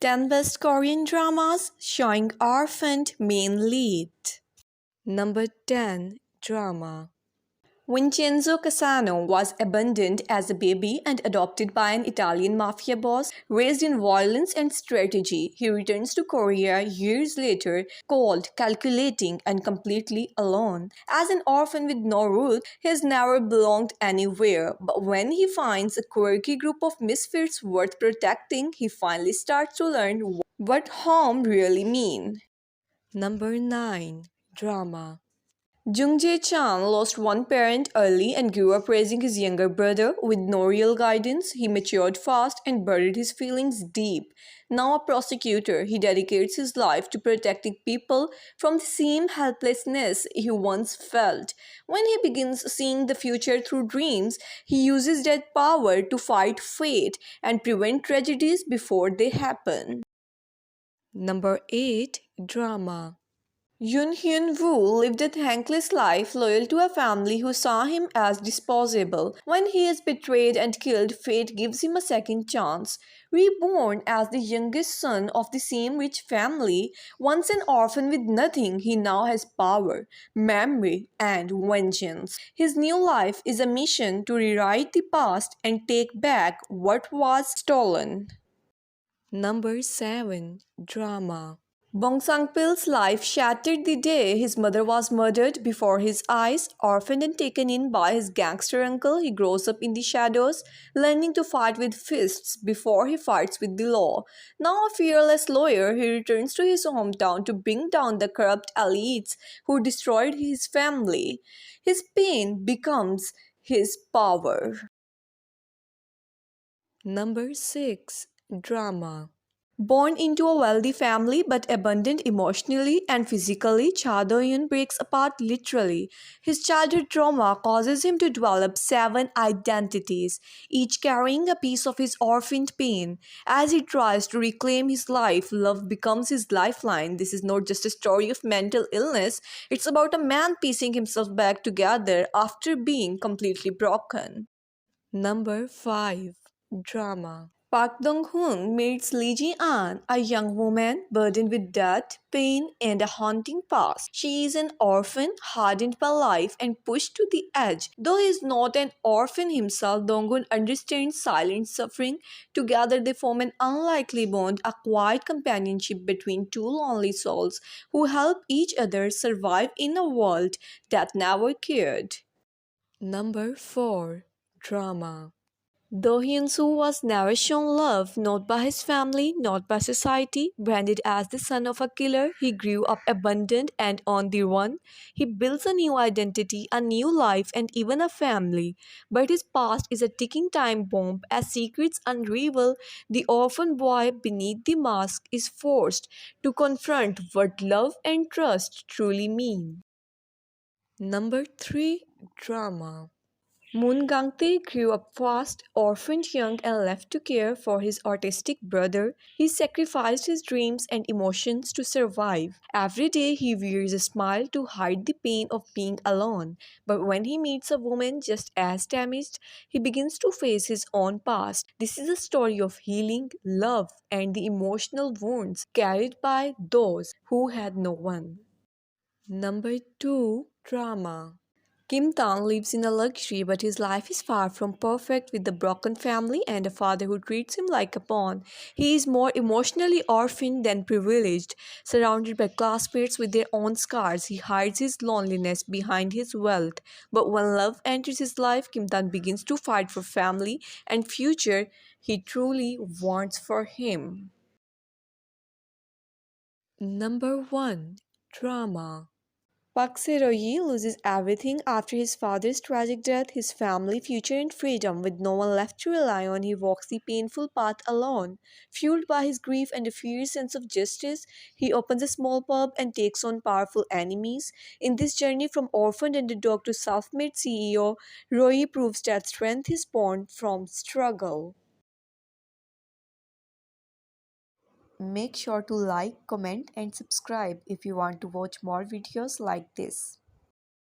10 Best Korean Dramas showing Orphan main lead. Number 10 Drama. Vincenzo Casano was abandoned as a baby and adopted by an Italian mafia boss, raised in violence and strategy. He returns to Korea years later, cold, calculating, and completely alone. As an orphan with no roots, he has never belonged anywhere. But when he finds a quirky group of misfits worth protecting, he finally starts to learn what home really means. Number 9 Drama. Jung Jae-chan lost one parent early and grew up raising his younger brother with no real guidance. He matured fast and buried his feelings deep. Now a prosecutor, he dedicates his life to protecting people from the same helplessness he once felt. When he begins seeing the future through dreams, he uses that power to fight fate and prevent tragedies before they happen. Number 8 Drama. Yoon Hyun Woo lived a thankless life loyal to a family who saw him as disposable. When he is betrayed and killed, fate gives him a second chance. Reborn as the youngest son of the same rich family, once an orphan with nothing, he now has power, memory, and vengeance. His new life is a mission to rewrite the past and take back what was stolen. Number 7 Drama. Bong Sang-pil's life shattered the day his mother was murdered before his eyes. Orphaned and taken in by his gangster uncle, he grows up in the shadows, learning to fight with fists before he fights with the law. Now a fearless lawyer, he returns to his hometown to bring down the corrupt elites who destroyed his family. His pain becomes his power. Number 6 Drama. Born into a wealthy family but abandoned emotionally and physically, Cha Do-hyun breaks apart literally. His childhood trauma causes him to develop 7 identities, each carrying a piece of his orphaned pain. As he tries to reclaim his life, love becomes his lifeline. This is not just a story of mental illness, it's about a man piecing himself back together after being completely broken. Number 5 Drama. Park Dong-hoon meets Lee Ji-an, a young woman burdened with death, pain, and a haunting past. She is an orphan, hardened by life and pushed to the edge. Though he is not an orphan himself, Dong-hoon understands silent suffering. Together they form an unlikely bond, a quiet companionship between two lonely souls who help each other survive in a world that never cared. Number 4 Drama. Though Hyun-soo was never shown love, not by his family, not by society, branded as the son of a killer, he grew up abandoned and on the run. He builds a new identity, a new life, and even a family. But his past is a ticking time bomb. As secrets unravel, the orphan boy beneath the mask is forced to confront what love and trust truly mean. Number 3 Drama. Moon Gang-tae grew up fast, orphaned young and left to care for his autistic brother. He sacrificed his dreams and emotions to survive. Every day he wears a smile to hide the pain of being alone. But when he meets a woman just as damaged, he begins to face his own past. This is a story of healing, love, and the emotional wounds carried by those who had no one. Number 2 Drama. Kim Tang lives in a luxury, but his life is far from perfect with a broken family and a father who treats him like a pawn. He is more emotionally orphaned than privileged. Surrounded by classmates with their own scars, he hides his loneliness behind his wealth. But when love enters his life, Kim Tang begins to fight for family and future he truly wants for him. Number 1 Drama. Park Se-royi loses everything after his father's tragic death, his family, future and freedom. With no one left to rely on, he walks the painful path alone. Fueled by his grief and a fierce sense of justice, he opens a small pub and takes on powerful enemies. In this journey from orphaned underdog to self-made CEO, Roy proves that strength is born from struggle. Make sure to like, comment and subscribe if you want to watch more videos like this.